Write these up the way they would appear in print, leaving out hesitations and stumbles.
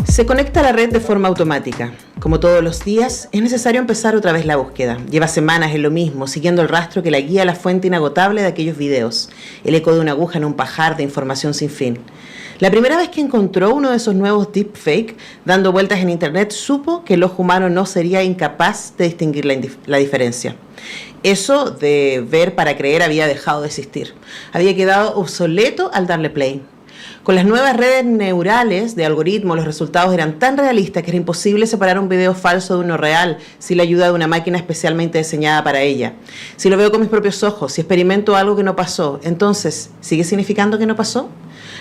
Se conecta a la red de forma automática. Como todos los días, es necesario empezar otra vez la búsqueda. Lleva semanas en lo mismo, siguiendo el rastro que la guía a la fuente inagotable de aquellos videos, el eco de una aguja en un pajar de información sin fin. La primera vez que encontró uno de esos nuevos deepfake dando vueltas en internet, supo que el ojo humano no sería incapaz de distinguir la diferencia. Eso de ver para creer había dejado de existir. Había quedado obsoleto al darle play. Con las nuevas redes neurales de algoritmos, los resultados eran tan realistas que era imposible separar un video falso de uno real sin la ayuda de una máquina especialmente diseñada para ella. Si lo veo con mis propios ojos, si experimento algo que no pasó, entonces, ¿sigue significando que no pasó?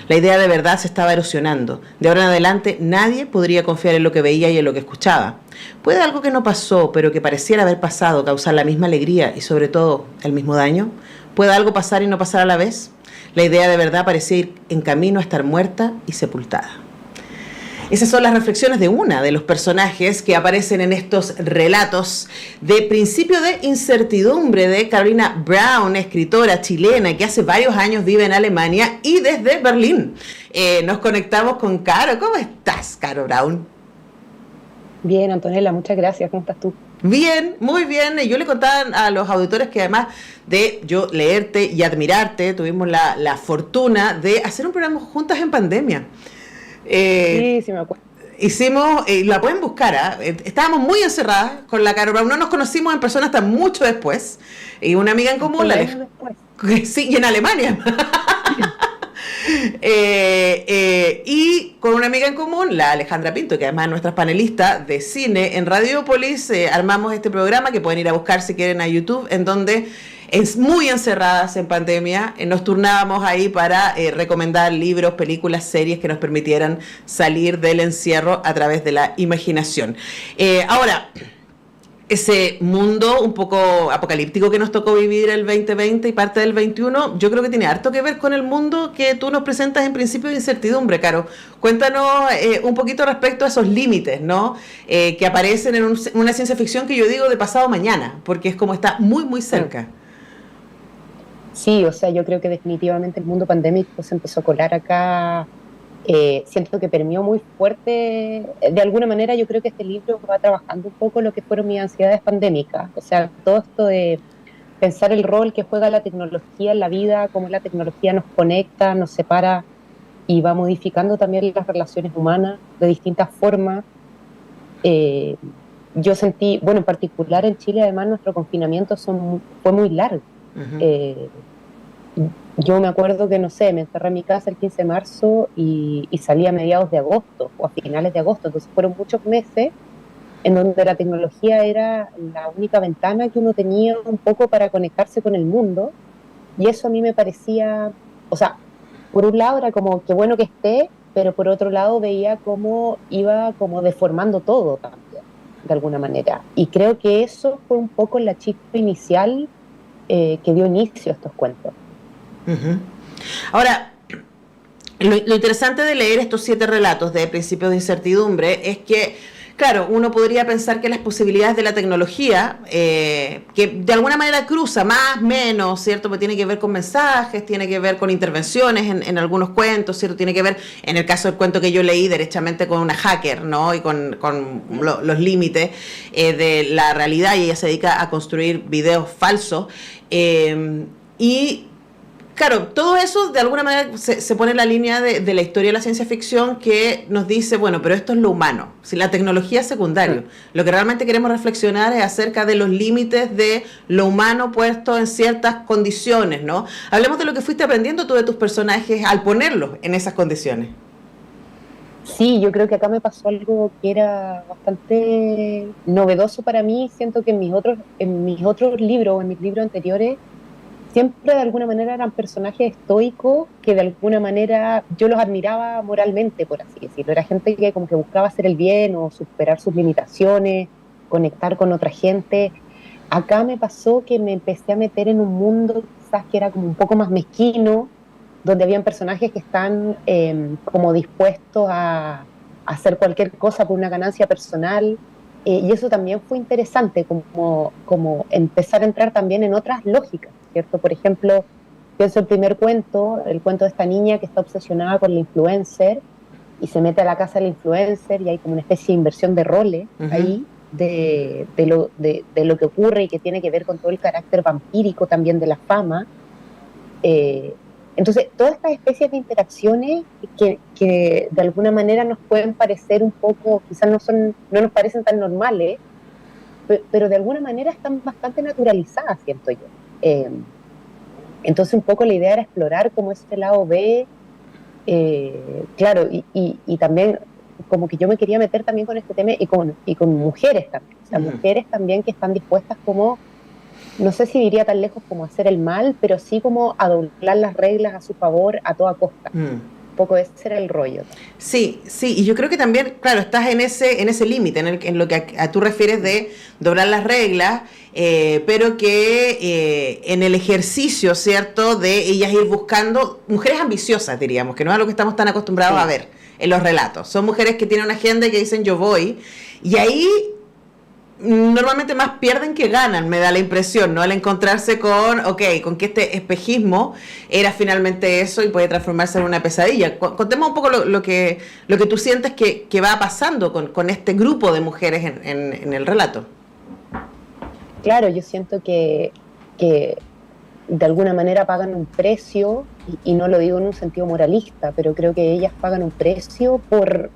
La idea de verdad se estaba erosionando. De ahora en adelante, nadie podría confiar en lo que veía y en lo que escuchaba. ¿Puede algo que no pasó, pero que pareciera haber pasado, causar la misma alegría y, sobre todo, el mismo daño? ¿Puede algo pasar y no pasar a la vez? La idea de verdad parecía ir en camino a estar muerta y sepultada. Esas son las reflexiones de una de los personajes que aparecen en estos relatos de Principio de Incertidumbre de Carolina Brown, escritora chilena que hace varios años vive en Alemania y desde Berlín. Nos conectamos con Caro. ¿Cómo estás, Caro Brown? Bien, Antonella, muchas gracias. ¿Cómo estás tú? Bien, muy bien. Yo le contaba a los auditores que además de yo leerte y admirarte, tuvimos la fortuna de hacer un programa juntas en pandemia. Sí, me acuerdo. Hicimos, la pueden buscar, estábamos muy encerradas con la Caro Brown, no nos conocimos en persona hasta mucho después. Y una amiga en común, sí, y en Alemania. Y con una amiga en común, la Alejandra Pinto, que además es nuestra panelista de cine en Radiópolis, armamos este programa que pueden ir a buscar si quieren a YouTube, en donde muy encerradas en pandemia, nos turnábamos ahí para recomendar libros, películas, series que nos permitieran salir del encierro a través de la imaginación. Ahora, ese mundo un poco apocalíptico que nos tocó vivir el 2020 y parte del 21, yo creo que tiene harto que ver con el mundo que tú nos presentas en Principio de Incertidumbre, Caro. Cuéntanos un poquito respecto a esos límites, ¿no? Que aparecen en una ciencia ficción que yo digo de pasado mañana, porque es como está muy, muy cerca. Sí, o sea, yo creo que definitivamente el mundo pandémico se empezó a colar acá. Siento que permeó muy fuerte. De alguna manera yo creo que este libro va trabajando un poco lo que fueron mis ansiedades pandémicas. O sea, todo esto de pensar el rol que juega la tecnología en la vida, cómo la tecnología nos conecta, nos separa y va modificando también las relaciones humanas de distintas formas. Yo sentí, bueno, en particular en Chile además nuestro confinamiento fue muy largo. Uh-huh. Yo me acuerdo que, no sé, me encerré en mi casa el 15 de marzo y salí a mediados de agosto o a finales de agosto. Entonces fueron muchos meses en donde la tecnología era la única ventana que uno tenía un poco para conectarse con el mundo. Y eso a mí me parecía, o sea, por un lado era como que bueno que esté, pero por otro lado veía cómo iba como deformando todo también, de alguna manera. Y creo que eso fue un poco la chispa inicial que dio inicio a estos cuentos. Uh-huh. Ahora, lo interesante de leer estos 7 relatos de Principios de Incertidumbre es que, claro, uno podría pensar que las posibilidades de la tecnología, que de alguna manera cruza más, menos, ¿cierto? Porque tiene que ver con mensajes, tiene que ver con intervenciones en algunos cuentos, ¿cierto? Tiene que ver, en el caso del cuento que yo leí, derechamente con una hacker, ¿no? Y con los límites de la realidad, y ella se dedica a construir videos falsos. Y claro, todo eso de alguna manera se pone en la línea de la historia de la ciencia ficción que nos dice, bueno, pero esto es lo humano, si la tecnología es secundario. Lo que realmente queremos reflexionar es acerca de los límites de lo humano puesto en ciertas condiciones, ¿no? Hablemos de lo que fuiste aprendiendo tú de tus personajes al ponerlos en esas condiciones. Sí, yo creo que acá me pasó algo que era bastante novedoso para mí. Siento que en mis otros libros, en mis libros anteriores, siempre de alguna manera eran personajes estoicos que de alguna manera yo los admiraba moralmente, por así decirlo. Era gente que como que buscaba hacer el bien o superar sus limitaciones, conectar con otra gente. Acá me pasó que me empecé a meter en un mundo quizás que era como un poco más mezquino, donde habían personajes que están como dispuestos a hacer cualquier cosa por una ganancia personal. Y eso también fue interesante, como empezar a entrar también en otras lógicas, ¿cierto? Por ejemplo, pienso el primer cuento, el cuento de esta niña que está obsesionada con la influencer y se mete a la casa del influencer y hay como una especie de inversión de roles ahí de lo que ocurre y que tiene que ver con todo el carácter vampírico también de la fama. Entonces, todas estas especies de interacciones que de alguna manera nos pueden parecer un poco, quizás no nos parecen tan normales, pero de alguna manera están bastante naturalizadas, siento yo. Entonces, un poco la idea era explorar como ese lado B, claro, y también como que yo me quería meter también con este tema y con mujeres también, o sea, mujeres también que están dispuestas como, no sé si diría tan lejos como hacer el mal, pero sí como a doblar las reglas a su favor a toda costa. Un poco ese era el rollo. Sí, sí, y yo creo que también, claro, estás en ese límite, en lo que a tú refieres de doblar las reglas, pero que en el ejercicio, ¿cierto?, de ellas ir buscando mujeres ambiciosas, diríamos, que no es a lo que estamos tan acostumbrados a ver en los relatos. Son mujeres que tienen una agenda y que dicen yo voy, y ahí normalmente más pierden que ganan, me da la impresión, ¿no? Al encontrarse con que este espejismo era finalmente eso y puede transformarse en una pesadilla. Contemos un poco lo que tú sientes que va pasando con este grupo de mujeres en el relato. Claro, yo siento que de alguna manera pagan un precio, y no lo digo en un sentido moralista, pero creo que ellas pagan un precio por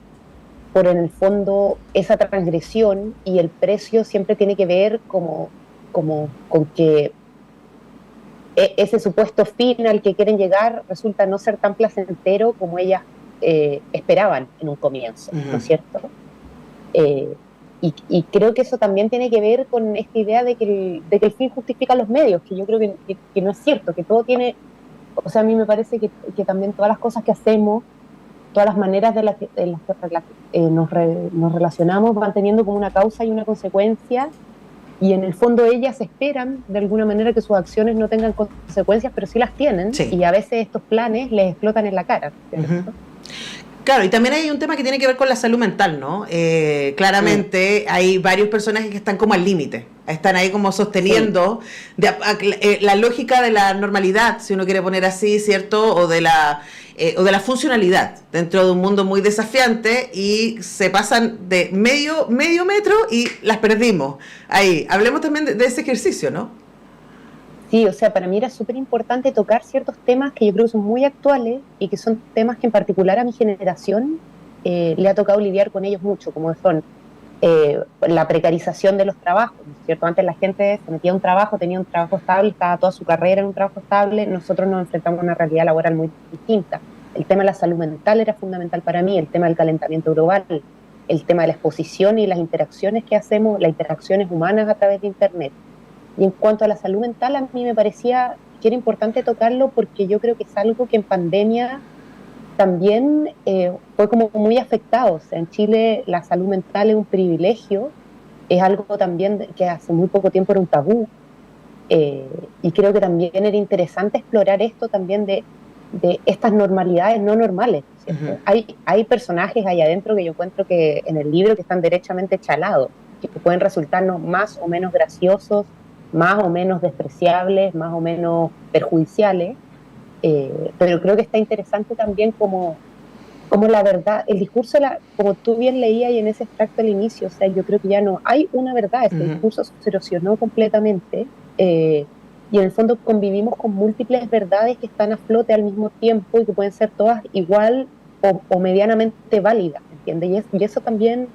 en el fondo esa transgresión, y el precio siempre tiene que ver como con que ese supuesto fin al que quieren llegar resulta no ser tan placentero como ellas esperaban en un comienzo, ¿no es cierto? Y creo que eso también tiene que ver con esta idea de que el fin justifica los medios, que yo creo que no es cierto, que todo tiene, o sea, a mí me parece que también todas las cosas que hacemos, todas las maneras en las que nos relacionamos van teniendo como una causa y una consecuencia, y en el fondo ellas esperan de alguna manera que sus acciones no tengan consecuencias, pero sí las tienen, y a veces estos planes les explotan en la cara, ¿cierto? Claro, y también hay un tema que tiene que ver con la salud mental, ¿no? Claramente hay varios personajes que están como al límite, están ahí como sosteniendo la lógica de la normalidad, si uno quiere poner así, ¿cierto? O de la funcionalidad dentro de un mundo muy desafiante, y se pasan de medio metro y las perdimos. Ahí, hablemos también de ese ejercicio, ¿no? Sí, o sea, para mí era súper importante tocar ciertos temas que yo creo que son muy actuales y que son temas que en particular a mi generación le ha tocado lidiar con ellos mucho, como son la precarización de los trabajos, ¿no es cierto? Antes la gente se metía a un trabajo, tenía un trabajo estable, estaba toda su carrera en un trabajo estable. Nosotros nos enfrentamos a una realidad laboral muy distinta. El tema de la salud mental era fundamental para mí, el tema del calentamiento global, el tema de la exposición y las interacciones que hacemos, las interacciones humanas a través de Internet. Y en cuanto a la salud mental, a mí me parecía que era importante tocarlo porque yo creo que es algo que en pandemia también fue como muy afectado. O sea, en Chile la salud mental es un privilegio, es algo también que hace muy poco tiempo era un tabú, y creo que también era interesante explorar esto también de estas normalidades no normales, ¿cierto? Hay personajes ahí adentro que yo encuentro que en el libro que están derechamente chalados, que pueden resultarnos más o menos graciosos, más o menos despreciables, más o menos perjudiciales, pero creo que está interesante también como la verdad, el discurso, como tú bien leías y en ese extracto al inicio, o sea, yo creo que ya no hay una verdad, este discurso se erosionó completamente, y en el fondo convivimos con múltiples verdades que están a flote al mismo tiempo y que pueden ser todas igual o medianamente válidas, ¿entiendes? Y eso también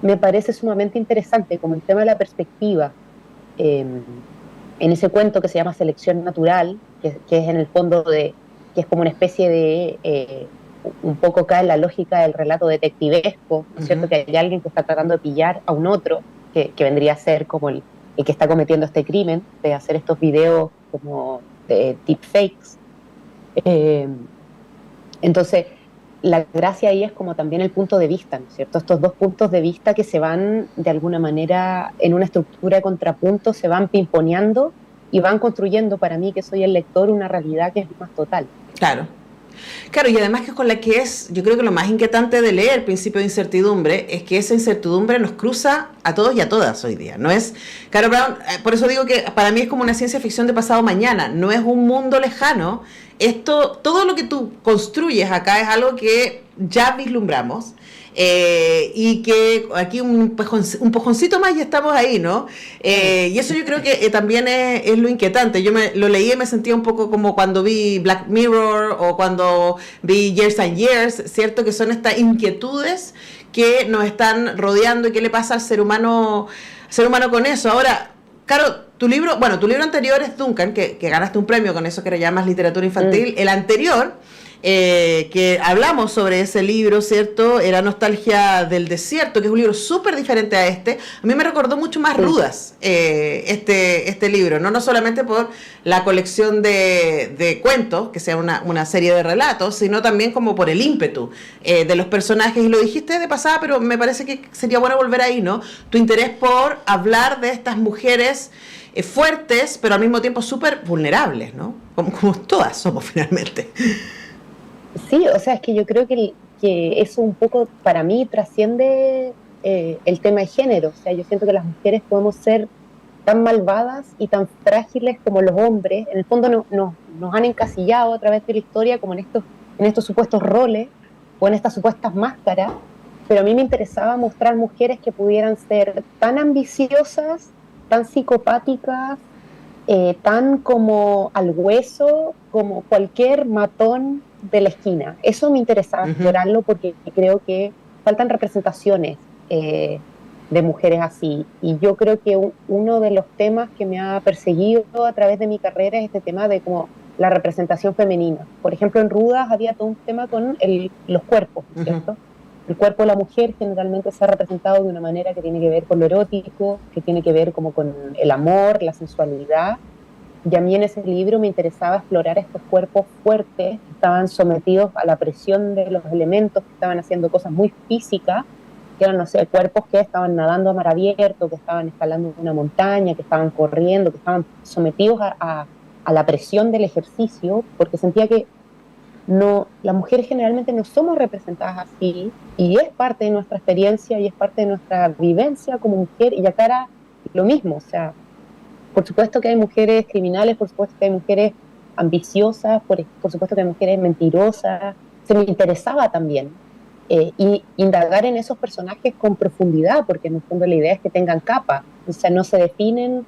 me parece sumamente interesante, como el tema de la perspectiva. En ese cuento que se llama Selección Natural, que es en el fondo que es como una especie de un poco cae en la lógica del relato detectivesco, ¿no es cierto? Que hay alguien que está tratando de pillar a un otro, que vendría a ser como el que está cometiendo este crimen, de hacer estos videos como de deepfakes. Entonces, la gracia ahí es como también el punto de vista, ¿no es cierto? Estos dos puntos de vista que se van de alguna manera en una estructura de contrapunto, se van pimponeando y van construyendo, para mí que soy el lector, una realidad que es más total. Claro. Claro, y además que con la que es, yo creo que lo más inquietante de leer Principio de Incertidumbre es que esa incertidumbre nos cruza a todos y a todas hoy día. No es, Caro Brown, por eso digo que para mí es como una ciencia ficción de pasado mañana, no es un mundo lejano. Esto, todo lo que tú construyes acá es algo que ya vislumbramos. Y que aquí un pojoncito más y estamos ahí, ¿no? Y eso yo creo que también es lo inquietante. Yo lo leí y me sentía un poco como cuando vi Black Mirror o cuando vi Years and Years, ¿cierto? Que son estas inquietudes que nos están rodeando y qué le pasa al ser humano con eso. Ahora, Caro, tu libro anterior es Duncan, que ganaste un premio con eso que le llamas literatura infantil. El anterior, que hablamos sobre ese libro, ¿cierto? Era Nostalgia del Desierto, que es un libro súper diferente a este. A mí me recordó mucho más Rudas este libro, no solamente por la colección de cuentos, que sea una serie de relatos, sino también como por el ímpetu de los personajes. Y lo dijiste de pasada, pero me parece que sería bueno volver ahí, ¿no? Tu interés por hablar de estas mujeres fuertes, pero al mismo tiempo súper vulnerables, ¿no? Como todas somos finalmente. Sí, o sea, es que yo creo que eso un poco para mí trasciende el tema de género. O sea, yo siento que las mujeres podemos ser tan malvadas y tan frágiles como los hombres. En el fondo nos han encasillado a través de la historia como en estos supuestos roles o en estas supuestas máscaras, pero a mí me interesaba mostrar mujeres que pudieran ser tan ambiciosas, tan psicopáticas, tan como al hueso, como cualquier matón de la esquina. Eso me interesaba explorarlo porque creo que faltan representaciones de mujeres así. Y yo creo que uno de los temas que me ha perseguido a través de mi carrera es este tema de como la representación femenina. Por ejemplo, en Rudas había todo un tema con los cuerpos, ¿cierto? El cuerpo de la mujer generalmente se ha representado de una manera que tiene que ver con lo erótico, que tiene que ver como con el amor, la sensualidad. Y a mí en ese libro me interesaba explorar estos cuerpos fuertes que estaban sometidos a la presión de los elementos, que estaban haciendo cosas muy físicas, que eran, no sé, cuerpos que estaban nadando a mar abierto, que estaban escalando una montaña, que estaban corriendo, que estaban sometidos a la presión del ejercicio, porque sentía que las mujeres generalmente no somos representadas así, y es parte de nuestra experiencia y es parte de nuestra vivencia como mujer, y acá era lo mismo, o sea, por supuesto que hay mujeres criminales, por supuesto que hay mujeres ambiciosas, por supuesto que hay mujeres mentirosas. Se me interesaba también y indagar en esos personajes con profundidad, porque en el fondo la idea es que tengan capa, o sea, no se definen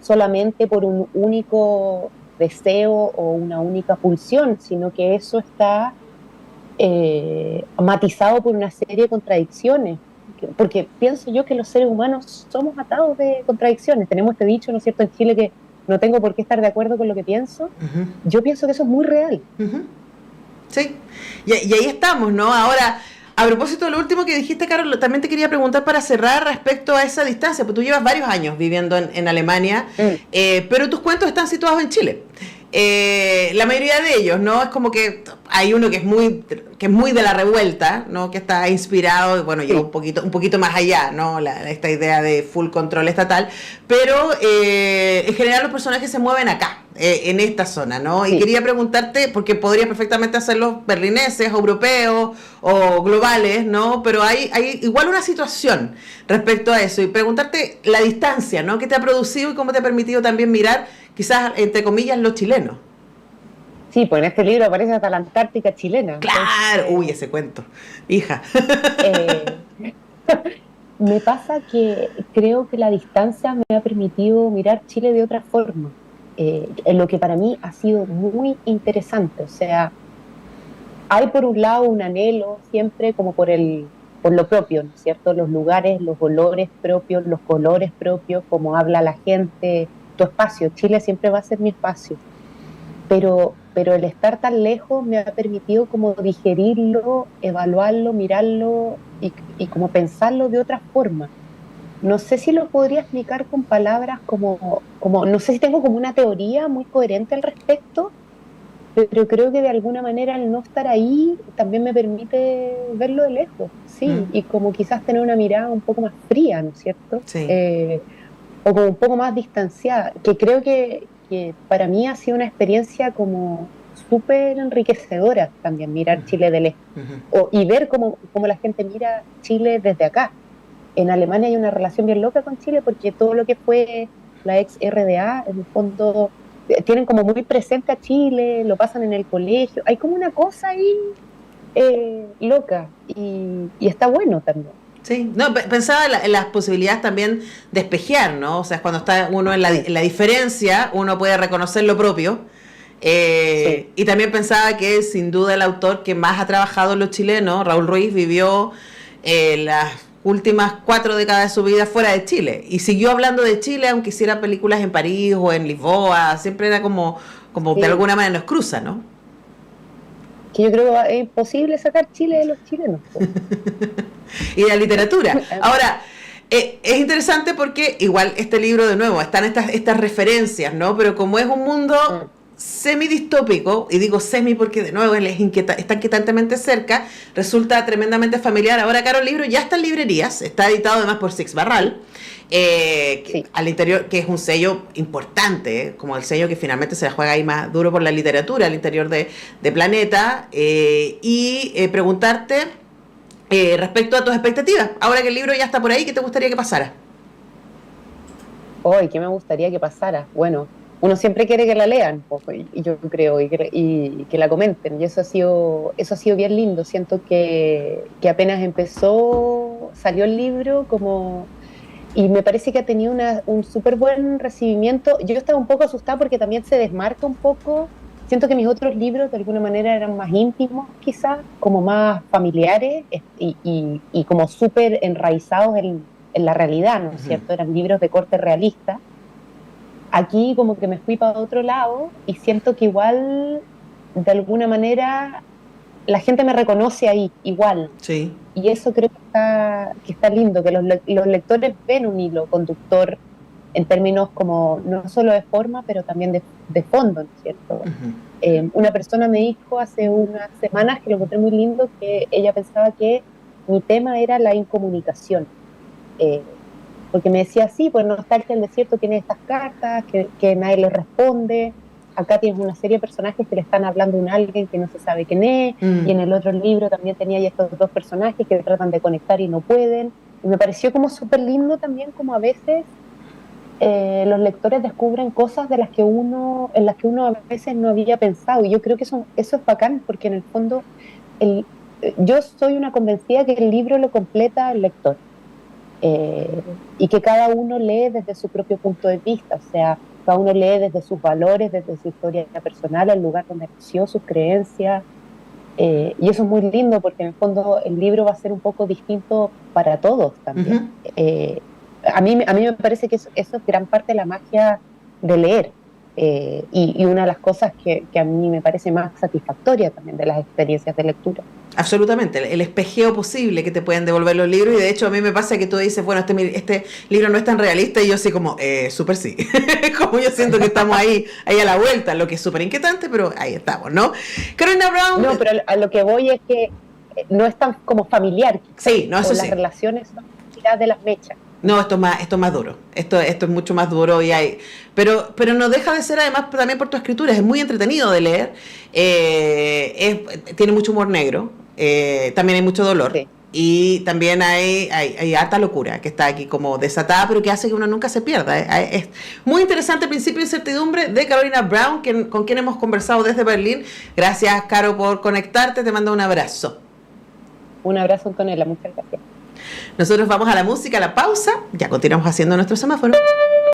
solamente por un único deseo o una única pulsión, sino que eso está matizado por una serie de contradicciones. Porque pienso yo que los seres humanos somos atados de contradicciones. Tenemos este dicho, ¿no es cierto?, en Chile, que no tengo por qué estar de acuerdo con lo que pienso. Yo pienso que eso es muy real. Sí, y ahí estamos, ¿no? Ahora, a propósito de lo último que dijiste, Carol, también te quería preguntar para cerrar respecto a esa distancia, porque tú llevas varios años viviendo en Alemania, pero tus cuentos están situados en Chile. La mayoría de ellos, ¿no? Es como que hay uno que es muy de la revuelta, ¿no? Que está inspirado, bueno, lleva un poquito más allá, ¿no? Esta idea de full control estatal, pero en general los personajes se mueven acá, en esta zona, ¿no? Y quería preguntarte, porque podrías perfectamente hacerlos berlineses, europeos o globales, ¿no? Pero hay igual una situación respecto a eso, y preguntarte la distancia, ¿no? ¿Qué te ha producido y cómo te ha permitido también mirar, quizás, entre comillas, los chilenos? Sí, pues en este libro aparece hasta la Antártica chilena. Claro, uy, ese cuento, hija. Me pasa que creo que la distancia me ha permitido mirar Chile de otra forma, en lo que para mí ha sido muy interesante. O sea, hay por un lado un anhelo siempre como por lo propio, ¿no es cierto? Los lugares, los olores propios, los colores propios, cómo habla la gente, tu espacio. Chile siempre va a ser mi espacio. Pero el estar tan lejos me ha permitido como digerirlo, evaluarlo, mirarlo y como pensarlo de otra forma. No sé si lo podría explicar con palabras como no sé si tengo como una teoría muy coherente al respecto, pero creo que de alguna manera el no estar ahí también me permite verlo de lejos, sí, y como quizás tener una mirada un poco más fría, ¿no es cierto? Sí. O como un poco más distanciada, que creo que para mí ha sido una experiencia como súper enriquecedoras también, mirar Chile del Este, y ver cómo la gente mira Chile desde acá. En Alemania hay una relación bien loca con Chile porque todo lo que fue la ex RDA, en el fondo, tienen como muy presente a Chile, lo pasan en el colegio, hay como una cosa ahí loca y está bueno también. Sí, no, pensaba en las posibilidades también de espejear, ¿no? O sea, cuando está uno en la diferencia, uno puede reconocer lo propio. Sí. Y también pensaba que sin duda el autor que más ha trabajado en los chilenos, Raúl Ruiz, vivió las últimas 4 décadas de su vida fuera de Chile. Y siguió hablando de Chile, aunque hiciera películas en París o en Lisboa, siempre era como Sí. de alguna manera nos cruza, ¿no? Que yo creo que es imposible sacar Chile de los chilenos. Y de la literatura. Ahora, es interesante porque igual este libro, de nuevo, están estas referencias, ¿no? Pero como es un mundo semidistópico, y digo semi porque de nuevo está inquietantemente cerca, resulta tremendamente familiar. Ahora, Caro, el libro ya está en librerías, está editado además por Six Barral, Sí. al interior, que es un sello importante, como el sello que finalmente se la juega ahí más duro por la literatura al interior de Planeta, y preguntarte respecto a tus expectativas. Ahora que el libro ya está por ahí, ¿qué te gustaría que pasara? Hoy, ¿qué me gustaría que pasara? Bueno, uno siempre quiere que la lean, y yo creo, y que la comenten, y eso ha sido bien lindo. Siento que apenas empezó, salió el libro, y me parece que ha tenido un súper buen recibimiento. Yo estaba un poco asustada porque también se desmarca un poco. Siento que mis otros libros de alguna manera eran más íntimos, quizás, como más familiares y como súper enraizados en la realidad, ¿no es cierto? Eran libros de corte realista. Aquí como que me fui para otro lado y siento que igual, de alguna manera, la gente me reconoce ahí, igual. Sí. Y eso creo que está lindo, que los lectores ven un hilo conductor en términos como no solo de forma, pero también de fondo, ¿no es cierto? Una persona me dijo hace unas semanas, que lo encontré muy lindo, que ella pensaba que mi tema era la incomunicación. Porque me decía, sí, pues Nostalgia del Desierto tiene estas cartas, que nadie le responde. Acá tienes una serie de personajes que le están hablando a alguien que no se sabe quién es, y en el otro libro también tenía ya estos dos personajes que tratan de conectar y no pueden. Y me pareció como súper lindo también, como a veces los lectores descubren cosas en las que uno a veces no había pensado. Y yo creo que eso es bacán, porque en el fondo yo soy una convencida que el libro lo completa el lector. Y que cada uno lee desde su propio punto de vista, o sea, cada uno lee desde sus valores, desde su historia personal, el lugar donde nació, sus creencias, y eso es muy lindo porque en el fondo el libro va a ser un poco distinto para todos también. A mí me parece que eso es gran parte de la magia de leer, y una de las cosas que a mí me parece más satisfactoria también de las experiencias de lectura. Absolutamente, el espejeo posible que te pueden devolver los libros, y de hecho a mí me pasa que tú dices, bueno, este libro no es tan realista, y yo así como, súper sí, como yo siento que estamos ahí a la vuelta, lo que es súper inquietante, pero ahí estamos, ¿no? Carolina Brown... No, pero a lo que voy es que no es tan como familiar, sí, no, eso o sí. Las relaciones son tiradas de las mechas. No, esto es más duro. Esto es mucho más duro y hay. Pero no deja de ser, además, también por tu escritura. Es muy entretenido de leer. Tiene mucho humor negro. También hay mucho dolor. Sí. Y también hay harta locura que está aquí como desatada, pero que hace que uno nunca se pierda. Es muy interesante. Principio de Incertidumbre, de Carolina Brown, con quien hemos conversado desde Berlín. Gracias, Caro, por conectarte. Te mando un abrazo. Un abrazo, Antonella. Muchas gracias. Nosotros vamos a la música, a la pausa. Ya continuamos haciendo nuestro semáforo.